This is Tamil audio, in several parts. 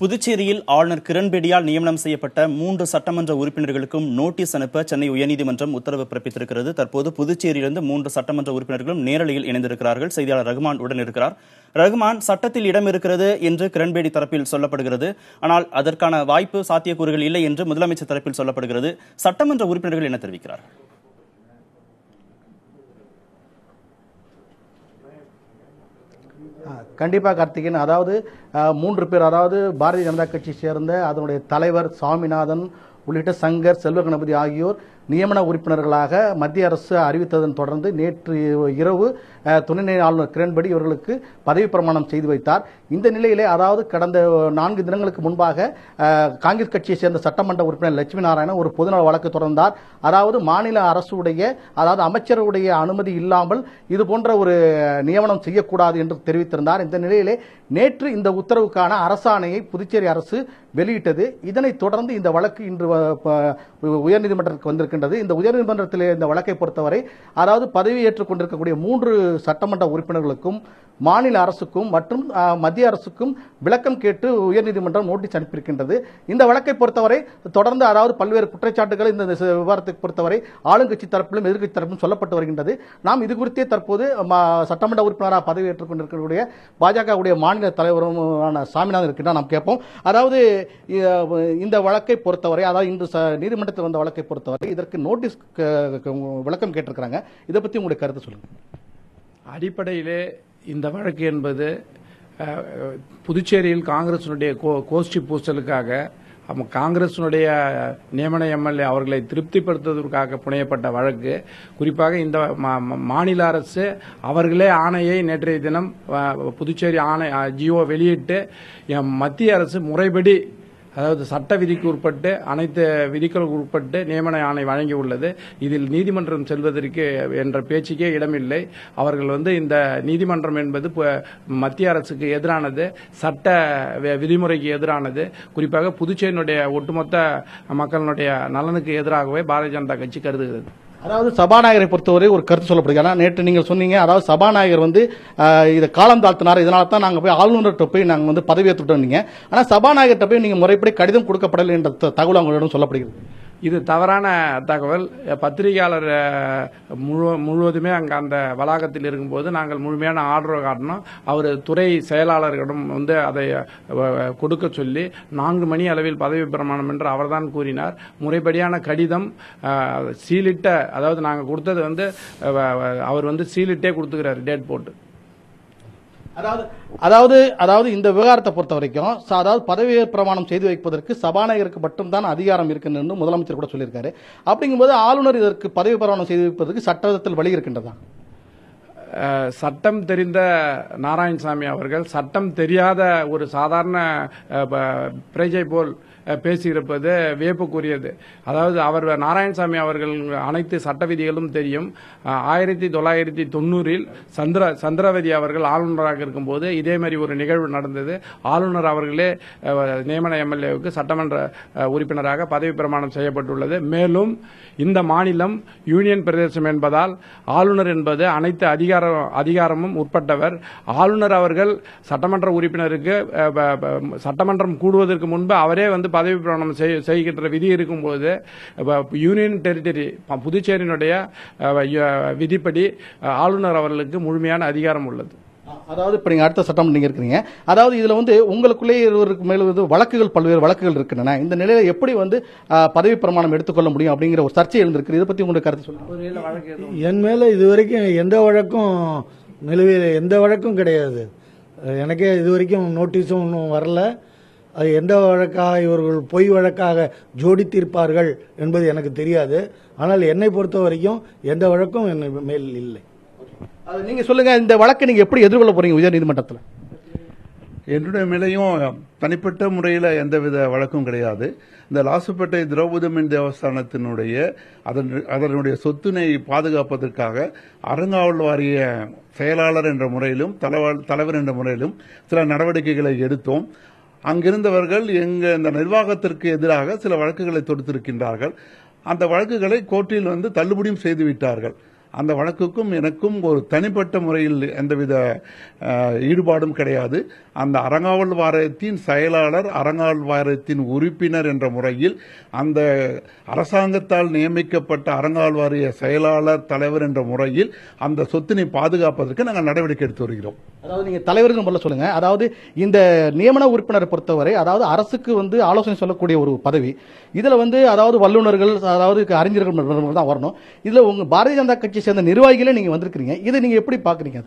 புதுச்சேரியில் ஆளுநர் கிரண்பேடியால் நியமனம் செய்யப்பட்ட 3 சட்டமன்ற உறுப்பினர்களுக்கும் நோட்டீஸ் அனுப்ப சென்னை உயர்நீதிமன்றம் உத்தரவு பிறப்பித்திருக்கிறது. தற்போது புதுச்சேரியிலிருந்து 3 சட்டமன்ற உறுப்பினர்களும் நேரலையில் இணைந்திருக்கிறார்கள். செய்தியாளர் ரகுமான் உடன் இருக்கிறார். ரகுமான், சட்டத்தில் இடம் இருக்கிறது என்று கிரண்பேடி தரப்பில் சொல்லப்படுகிறது. ஆனால் அதற்கான வாய்ப்பு சாத்தியக்கூறுகள் இல்லை என்று முதலமைச்சர் தரப்பில் சொல்லப்படுகிறது. சட்டமன்ற உறுப்பினர்கள் என்ன தெரிவிக்கிறார்கள்? கண்டிப்பாக கார்த்திகேயன், அதாவது 3 பேர், அதாவது பாரதிய ஜனதா கட்சி சேர்ந்த அதனுடைய தலைவர் சாமிநாதன் உள்ளிட்ட சங்கர், செல்வ கணபதி ஆகியோர் நியமன உறுப்பினர்களாக மத்திய அரசு அறிவித்ததன் தொடர்ந்து நேற்று இரவு துணைநிலை ஆளுநர் கிரண்பேடி இவர்களுக்கு பதவி பிரமாணம் செய்து வைத்தார். இந்த நிலையிலே, அதாவது கடந்த 4 தினங்களுக்கு முன்பாக காங்கிரஸ் கட்சியை சேர்ந்த சட்டமன்ற உறுப்பினர் லட்சுமி நாராயணன் ஒரு பொதுநல வழக்கு தொடர்ந்தார். அதாவது மாநில அரசுடைய, அதாவது அமைச்சருடைய அனுமதி இல்லாமல் இது போன்ற ஒரு நியமனம் செய்யக்கூடாது என்று தெரிவித்திருந்தார். இந்த நிலையிலே நேற்று இந்த உத்தரவுக்கான அரசாணையை புதுச்சேரி அரசு வெளியிட்டது. இதனைத் தொடர்ந்து இந்த வழக்கு இன்று உயர்நீதிமன்றத்துக்கு வந்திருக்கின்றது. இந்த உயர்நீதிமன்றத்தில் இந்த வழக்கை பொறுத்தவரை, அதாவது பதவியேற்றுக் கொண்டிருக்கக்கூடிய 3 சட்டமன்ற உறுப்பினர்களுக்கும் மாநில அரசுக்கும் மற்றும் மத்திய அரசுக்கும் விளக்கம் கேட்டு உயர்நீதிமன்றம் நோட்டீஸ் அனுப்பியிருக்கின்றது. இந்த வழக்கை பொறுத்தவரை தொடர்ந்து, அதாவது பல்வேறு குற்றச்சாட்டுகள் இந்த விவகாரத்தை பொறுத்தவரை ஆளுங்கட்சி தரப்பிலும் எதிர்க்கட்சி தரப்பிலும் சொல்லப்பட்டு வருகின்றது. நாம் இது குறித்தே தற்போது சட்டமன்ற உறுப்பினராக பதவியேற்றுக் கொண்டிருக்கக்கூடிய பாஜகவுடைய மாநில தலைவருமான சாமிநாதன் இருக்கின்றார். நாம் கேட்போம். அதாவது இந்த வழக்கை பொறுத்தவரை, அதாவது இன்று நீதிமன்றத்தில் வந்த வழக்கை பொறுத்தவரை இதற்கு நோட்டீஸ் விளக்கம் கேட்டிருக்கிறாங்க. இதை பற்றி உங்களுடைய கருத்து சொல்லுங்க. அடிப்படையிலே இந்த வழக்கு என்பது புதுச்சேரியில் காங்கிரசினுடைய கோஷ்டி பூசலுக்காக காங்கிரசினுடைய நியமன எம்எல்ஏ அவர்களை திருப்திப்படுத்துவதற்காக புனையப்பட்ட வழக்கு. குறிப்பாக இந்த மாநில அரசு அவர்களே ஆணையை நேற்றைய தினம் புதுச்சேரி ஆணை ஜியோ வெளியிட்டு மத்திய அரசு முறைப்படி, அதாவது சட்ட விதிக்கு உட்பட்டு அனைத்து விதிகளுக்கு உட்பட்டு நியமன ஆணை வழங்கியுள்ளது. இதில் நீதிமன்றம் செல்வதற்கு என்ற பேச்சுக்கே இடமில்லை. அவர்கள் இந்த நீதிமன்றம் என்பது மத்திய அரசுக்கு எதிரானது, சட்ட விதிமுறைக்கு எதிரானது. குறிப்பாக புதுச்சேரியினுடைய ஒட்டுமொத்த மக்களுடைய நலனுக்கு எதிராகவே பாரதிய ஜனதா கட்சி கருதுகிறது. அதாவது சபாநாயகரை பொறுத்தவரை ஒரு கருத்து சொல்லப்படுகிறது. நேற்று நீங்கள் சொன்னீங்க, அதாவது சபாநாயகர் இதை காலம் தாழ்த்தினார், இதனால தான் நாங்கள் போய் ஆளுநர்கிட்ட போய் நாங்கள் பதவியேற்றுட்டோம். ஆனால் சபாநாயகர்கிட்ட போய் நீங்கள் முறைப்படி கடிதம் கொடுக்கப்படலை என்ற தகவல் அவங்களிடம் சொல்லப்படுகிறது. இது தவறான தகவல். பத்திரிகையாளர் முழுவதுமே அங்கே அந்த வளாகத்தில் இருக்கும்போது நாங்கள் முழுமையான ஆர்டர் காட்டினோம். அவர் துறை செயலாளர்களிடம் அதை கொடுக்க சொல்லி 4 மணி அளவில் பதவி பிரமாணம் என்று அவர்தான் கூறினார். முறைப்படியான கடிதம் சீலிட்ட, அதாவது நாங்கள் கொடுத்தது அவர் சீலிட்டே கொடுத்துக்கிறார், டேட் போட்டு. அதாவது இந்த விவகாரத்தை பொறுத்த வரைக்கும், அதாவது பதவி பிரமாணம் செய்து வைப்பதற்கு சபாநாயகருக்கு மட்டும்தான் அதிகாரம் இருக்குன்னு முதலமைச்சர் கூட சொல்லியிருக்காரு. அப்படிங்கும்போது ஆளுநர் இதற்கு பதவி பிரமாணம் செய்து வைப்பதற்கு சட்டத்தில் வழி இருக்கின்றதா? சட்டம் தெரிந்த நாராயணசாமி அவர்கள் சட்டம் தெரியாத ஒரு சாதாரண பிரஜை போல் பேசியிருப்பது வியப்புக்குரியது. அதாவது அவர் நாராயணசாமி அவர்கள் அனைத்து சட்ட விதிகளும் தெரியும். 1990 சந்திரவதி அவர்கள் ஆளுநராக இருக்கும்போது இதே மாதிரி ஒரு நிகழ்வு நடந்தது. ஆளுநர் அவர்களே நியமன எம்எல்ஏவுக்கு சட்டமன்ற உறுப்பினராக பதவி பிரமாணம் செய்யப்பட்டுள்ளது. மேலும் இந்த மாநிலம் யூனியன் பிரதேசம் என்பதால் ஆளுநர் என்பது அனைத்து அதிகாரமும் உட்பட்டவர். ஆளுநர் அவர்கள் சட்டமன்ற உறுப்பினருக்கு சட்டமன்றம் கூடுவதற்கு முன்பு அவரே பதவி பிரமாணம் செய்கின்ற விதி இருக்கும்போது யூனியன் டெரிட்டரி புதுச்சேரியினுடைய விதிப்படி ஆளுநர் அவர்களுக்கு முழுமையான அதிகாரம் உள்ளது. அதாவது இப்ப நீங்க அடுத்த சட்டம் நீங்க இருக்கீங்க, அதாவது இதுல உங்களுக்குள்ளே இருவருக்கு மேல வழக்குகள், பல்வேறு வழக்குகள் இருக்கின்றன. இந்த நிலையில எப்படி பதவி பிரமாணம் எடுத்துக்கொள்ள முடியும் அப்படிங்கிற ஒரு சர்ச்சை எழுந்திருக்கு. இதை பத்தி உங்களுக்கு கருத்து சொல்லுங்க. என் மேல இதுவரைக்கும் எந்த வழக்கும் நிலுவையில் எந்த வழக்கும் கிடையாது. எனக்கே இதுவரைக்கும் நோட்டீஸும் ஒன்றும் வரல. அது எந்த வழக்காக இவர்கள் பொய் வழக்காக ஜோடித்திருப்பார்கள் என்பது எனக்கு தெரியாது. ஆனால் என்னை பொறுத்த வரைக்கும் எந்த வழக்கும் என் மேல் இல்லை. நீங்க சொல்லுங்க, இந்த வழக்கை நீங்க எப்படி எதிர்கொள்ள போறீங்க உயர்நீதிமன்றத்தில்? என்னுடைய மேலையும் தனிப்பட்ட முறையில் எந்தவித வழக்கும் கிடையாது. இந்த லாசுப்பேட்டை திரௌபதமின் தேவஸ்தானத்தினுடைய அதனுடைய சொத்தினை பாதுகாப்பதற்காக அறங்காவல் வாரிய செயலாளர் என்ற முறையிலும் தலைவர் என்ற முறையிலும் சில நடவடிக்கைகளை எடுத்தோம். அங்கிருந்தவர்கள் இந்த நிர்வாகத்திற்கு எதிராக சில வழக்குகளை தொடுத்திருக்கின்றார்கள். அந்த வழக்குகளை கோர்ட்டில் தள்ளுபடியும் செய்துவிட்டார்கள். அந்த வழக்குக்கும் எனக்கும் ஒரு தனிப்பட்ட முறையில் எந்தவித ஈடுபாடும் கிடையாது. அந்த அறங்காவல் வாரியத்தின் செயலாளர், அறங்காவல் வாரியத்தின் உறுப்பினர் என்ற முறையில் அந்த அரசாங்கத்தால் நியமிக்கப்பட்ட அறங்காவல் வாரிய செயலாளர், தலைவர் என்ற முறையில் அந்த சொத்தினை பாதுகாப்பதற்கு நாங்கள் நடவடிக்கை எடுத்து வருகிறோம். அதாவது நீங்க தலைவருக்கு முதல்ல சொல்லுங்க. அதாவது இந்த நியமன உறுப்பினரை பொறுத்தவரை அதாவது அரசுக்கு ஆலோசனை சொல்லக்கூடிய ஒரு பதவி. இதுல அதாவது வல்லுநர்கள், அதாவது அறிஞர்கள் தான் வரணும். இதுல உங்க பாரதிய ஜனதா கட்சியை சேர்ந்த நிர்வாகிகளே நீங்க வந்திருக்கீங்க. இதை நீங்க எப்படி பாக்குறீங்க?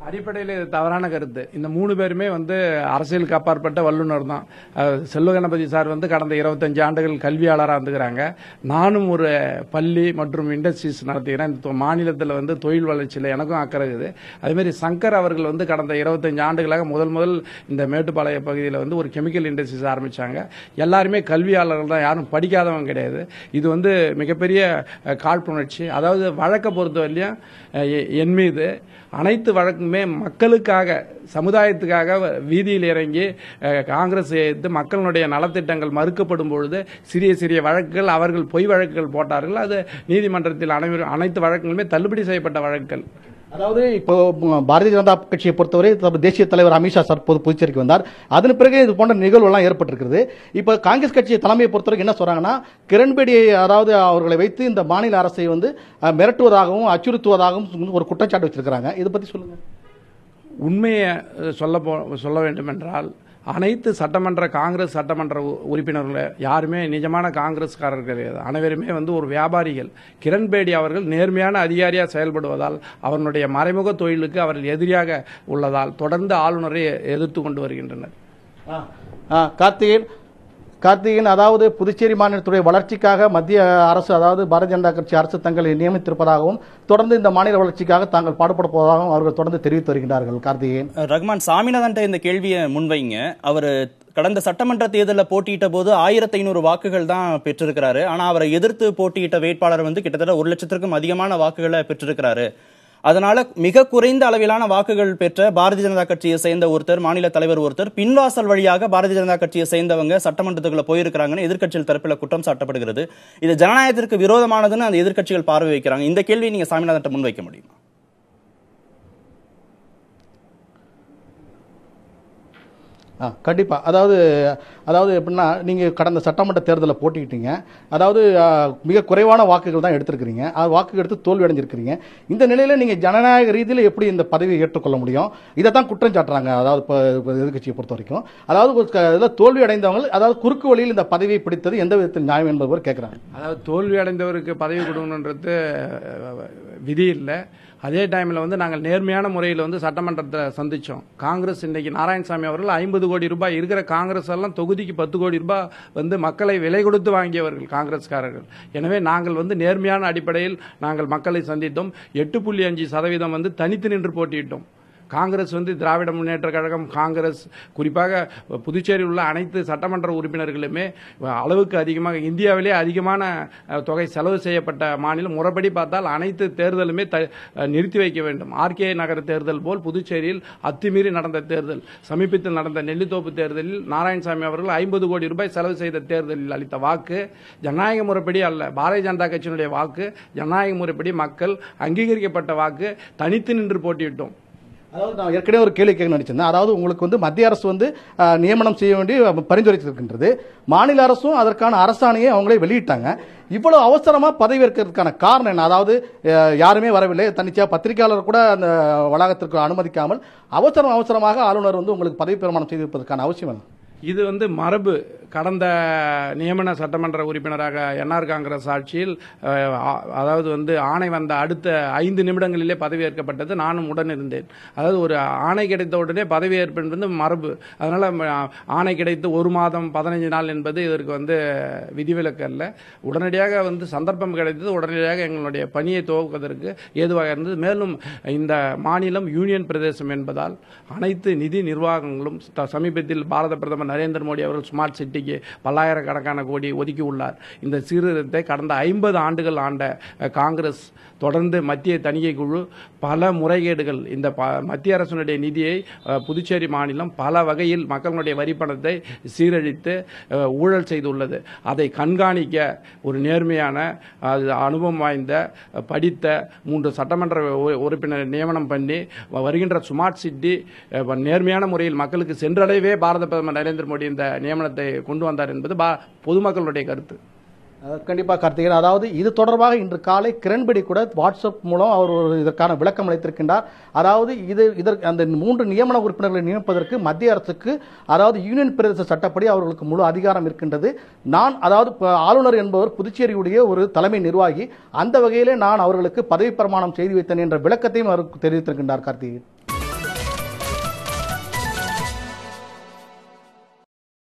அடிப்படையில் இது தவறான கருத்து. இந்த 3 பேருமே அரசியலுக்கு அப்பாற்பட்ட வல்லுநர் தான். செல்வ கணபதி சார் கடந்த 25 ஆண்டுகள் கல்வியாளராக இருந்துக்கிறாங்க. நானும் ஒரு பள்ளி மற்றும் இண்டஸ்ட்ரீஸ் நடத்துகிறேன். இந்த மாநிலத்தில் தொழில் வளர்ச்சியில் எனக்கும் அக்கறை இருக்குது. அதேமாதிரி சங்கர் அவர்கள் கடந்த 25 ஆண்டுகளாக முதல் இந்த மேட்டுப்பாளைய பகுதியில் ஒரு கெமிக்கல் இண்டஸ்ட்ரீஸ் ஆரம்பிச்சாங்க. எல்லாருமே கல்வியாளர்கள் தான், யாரும் படிக்காதவங்க கிடையாது. இது மிகப்பெரிய காழ்ப்புணர்ச்சி. அதாவது வழக்கை பொறுத்தவரையிலும் என் மீது அனைத்து வழக்குமே மக்களுக்காக, சமுதாயத்துக்காக வீதியில் இறங்கி காங்கிரஸ் எதிர்த்து மக்களுடைய நலத்திட்டங்கள் மறுக்கப்படும் பொழுது சிறிய சிறிய வழக்குகள், அவர்கள் பொய் வழக்குகள் போட்டார்கள். அது நீதிமன்றத்தில் அனைத்து வழக்குகளுமே தள்ளுபடி செய்யப்பட்ட வழக்குகள். அதாவது இப்போ பாரதிய ஜனதா கட்சியை பொறுத்தவரை தேசிய தலைவர் அமித்ஷா சார் புதுச்சேரிக்கு வந்தார். அதன் பிறகு இது போன்ற நிகழ்வு எல்லாம் ஏற்பட்டிருக்கிறது. இப்ப காங்கிரஸ் கட்சி தலைமையை பொறுத்தவரைக்கும் என்ன சொல்றாங்கன்னா, கிரண்பேடியை அதாவது அவர்களை வைத்து இந்த மாநில அரசை மிரட்டுவதாகவும் அச்சுறுத்துவதாகவும் ஒரு குற்றச்சாட்டு வச்சிருக்கிறாங்க. இதை பத்தி சொல்லுங்க. உண்மையை சொல்ல வேண்டும் என்றால், அனைத்து காங்கிரஸ் சட்டமன்ற உறுப்பினர்கள் யாருமே நிஜமான காங்கிரஸ்காரர்கள் கிடையாது. அனைவருமே ஒரு வியாபாரிகள். கிரண்பேடி அவர்கள் நேர்மையான அதிகாரியாக செயல்படுவதால், அவர்களுடைய மறைமுக தொழிலுக்கு அவர்கள் எதிரியாக உள்ளதால் தொடர்ந்து ஆளுநரை எதிர்த்து கொண்டு வருகின்றனர். கார்த்திகேயன், அதாவது புதுச்சேரி மாநிலத்துடைய வளர்ச்சிக்காக மத்திய அரசு, அதாவது பாரதிய ஜனதா கட்சி அரசு தங்களை நியமித்திருப்பதாகவும் தொடர்ந்து இந்த மாநில வளர்ச்சிக்காக தாங்கள் பாடுபட போவதாகவும் அவர்கள் தொடர்ந்து தெரிவித்து வருகின்றார்கள். கார்த்திகேயன், ரகுமான் சாமிநாதன் இந்த கேள்வியை முன்வைங்க. அவர் கடந்த சட்டமன்ற தேர்தலில் போட்டியிட்ட போது 1500 வாக்குகள் தான் பெற்றிருக்கிறாரு. ஆனா அவரை எதிர்த்து போட்டியிட்ட வேட்பாளர் கிட்டத்தட்ட 1 லட்சத்திற்கும் அதிகமான வாக்குகளை பெற்றிருக்கிறாரு. அதனால மிக குறைந்த அளவிலான வாக்குகள் பெற்ற பாரதிய ஜனதா கட்சியை சேர்ந்த ஒருத்தர், மாநில தலைவர் ஒருத்தர் பின்வாசல் வழியாக பாரதிய ஜனதா கட்சியை சேர்ந்தவங்க சட்டமன்றத்துக்குள்ள போயிருக்கிறாங்கன்னு எதிர்க்கட்சிகள் தரப்பில் குற்றம் சாட்டப்படுகிறது. இது ஜனநாயகத்திற்கு விரோதமானதுன்னு அந்த எதிர்க்கட்சிகள் பார்வை வைக்கிறாங்க. இந்த கேள்வியை நீங்க சாமிநாதன் முன்வைக்க முடியுமா? கண்டிப்பா. அதாவது எப்படின்னா, நீங்க கடந்த சட்டமன்ற தேர்தலில் போட்டிக்கிட்டீங்க. அதாவது மிக குறைவான வாக்குகள் தான் எடுத்திருக்கிறீங்க. வாக்குகள் எடுத்து தோல்வி அடைஞ்சிருக்கிறீங்க. இந்த நிலையில நீங்க ஜனநாயக ரீதியில் எப்படி இந்த பதவியை ஏற்றுக்கொள்ள முடியும்? இதைத்தான் குற்றம் சாட்டுறாங்க. அதாவது எதிர்கட்சியை பொறுத்த வரைக்கும், அதாவது தோல்வி அடைந்தவங்க, அதாவது குறுக்கு வழியில் இந்த பதவியை பிடித்தது எந்த விதத்தில் நியாயம் என்பது கேட்கிறாங்க. அதாவது தோல்வி அடைந்தவருக்கு பதவி கொடுக்கணுன்றது விதி இல்லை. அதே டைம்ல நாங்கள் நேர்மையான முறையில் சட்டமன்றத்தை சந்திச்சோம். காங்கிரஸ் இன்னைக்கு நாராயணசாமி அவர்கள் 50 கோடி ரூபாய் இருக்கிற காங்கிரஸ் எல்லாம் தொகுதிக்கு 10 கோடி ரூபாய் மக்களை விலை கொடுத்து வாங்கியவர்கள் காங்கிரஸ்காரர்கள். எனவே நாங்கள் நேர்மையான அடிப்படையில் நாங்கள் மக்களை சந்தித்தோம். 8.5% தனித்து நின்று போட்டியிட்டோம். காங்கிரஸ் திராவிட முன்னேற்ற கழகம், காங்கிரஸ், குறிப்பாக புதுச்சேரியில் உள்ள அனைத்து சட்டமன்ற உறுப்பினர்களுமே அளவுக்கு அதிகமாக, இந்தியாவிலே அதிகமான தொகை செலவு செய்யப்பட்ட மாநிலம். முறைப்படி பார்த்தால் அனைத்து தேர்தலுமே நிறுத்தி வைக்க வேண்டும். ஆர்கே நகர் தேர்தல் போல் புதுச்சேரியில் அத்துமீறி நடந்த தேர்தல், சமீபத்தில் நடந்த நெல்லித்தோப்பு தேர்தலில் நாராயணசாமி அவர்கள் 50 கோடி ரூபாய் செலவு செய்த தேர்தலில் அளித்த வாக்கு ஜனநாயக முறைப்படி அல்ல. பாரதிய ஜனதா கட்சியினுடைய வாக்கு ஜனநாயக முறைப்படி மக்கள் அங்கீகரிக்கப்பட்ட வாக்கு. தனித்து நின்று போட்டியிட்டோம். அதாவது நான் ஏற்கனவே ஒரு கேள்வி கேட்க நினைச்சிருந்தேன். அதாவது உங்களுக்கு மத்திய அரசு நியமனம் செய்ய வேண்டி பரிந்துரைத்திருக்கின்றது. மாநில அரசும் அதற்கான அரசாணையை அவங்களே வெளியிட்டாங்க. இவ்வளவு அவசரமா பதவி ஏற்கிறதுக்கான காரணம் என்ன? அதாவது யாருமே வரவில்லை, தனிச்சா பத்திரிகையாளர் கூட அந்த வளாகத்திற்கு அனுமதிக்காமல் அவசரமாக ஆளுநர் உங்களுக்கு பதவி பிரமாணம் செய்திருப்பதற்கான அவசியம் என்ன? இது மரபு. கடந்த நியமன சட்டமன்ற உறுப்பினராக என்ஆர் காங்கிரஸ் ஆட்சியில் அதாவது ஆணை வந்த அடுத்த 5 நிமிடங்களிலே பதவி ஏற்கப்பட்டது. நானும் உடன் இருந்தேன். அதாவது ஒரு ஆணை கிடைத்த உடனே பதவி ஏற்பு என்பது மரபு. அதனால ஆணை கிடைத்து 1 மாதம் 15 நாள் என்பது இதற்கு விதிவிலக்கு அல்ல. உடனடியாக சந்தர்ப்பம் கிடைத்தது. உடனடியாக எங்களுடைய பணியை துவக்குவதற்கு ஏதுவாக இருந்தது. மேலும் இந்த மாநிலம் யூனியன் பிரதேசம் என்பதால் அனைத்து நிதி நிர்வாகங்களும், சமீபத்தில் பாரத பிரதமர் நரேந்திர மோடி அவர்கள் ஸ்மார்ட் சிட்டி பெட்டிக்கு பல்லாயிரக்கணக்கான கோடி ஒதுக்கி உள்ளார். இந்த சீர்திருத்தத்தை கடந்த 50 ஆண்டுகள் ஆண்ட காங்கிரஸ் தொடர்ந்து மத்திய தணிக்கை குழு பல முறைகேடுகள் இந்த மத்திய அரசினுடைய நிதியை புதுச்சேரி மாநிலம் பல வகையில் மக்களுடைய வரிப்பணத்தை சீரழித்து ஊழல் செய்துள்ளது. அதை கண்காணிக்க ஒரு நேர்மையான அனுபவம் வாய்ந்த படித்த 3 சட்டமன்ற உறுப்பினர் நியமனம் பண்ணி வருகின்ற ஸ்மார்ட் சிட்டி நேர்மையான முறையில் மக்களுக்கு சென்றடையவே பாரத பிரதமர் நரேந்திர மோடி இந்த நியமனத்தை கொண்டு வந்தார் என்பது பொதுமக்களுடைய கருத்து. கண்டிப்பா கார்த்திகேயன், அதாவது இது தொடர்பாக இன்று காலை கிரண்பேடி கூட வாட்ஸ்அப் மூலம் அவர் இதற்கான விளக்கம் அளித்திருக்கின்றார். அதாவது அந்த 3 நியமன உறுப்பினர்களை நியமிப்பதற்கு மத்திய அரசுக்கு, அதாவது யூனியன் பிரதேச சட்டப்படி அவர்களுக்கு முழு அதிகாரம் இருக்கின்றது. அதாவது ஆளுநர் என்பவர் புதுச்சேரியுடைய ஒரு தலைமை நிர்வாகி, அந்த வகையிலே நான் அவர்களுக்கு பதவி பிரமாணம் செய்து வைத்தேன் என்ற விளக்கத்தையும் அவர் தெரிவித்திருக்கின்றார். கார்த்திகேயன்.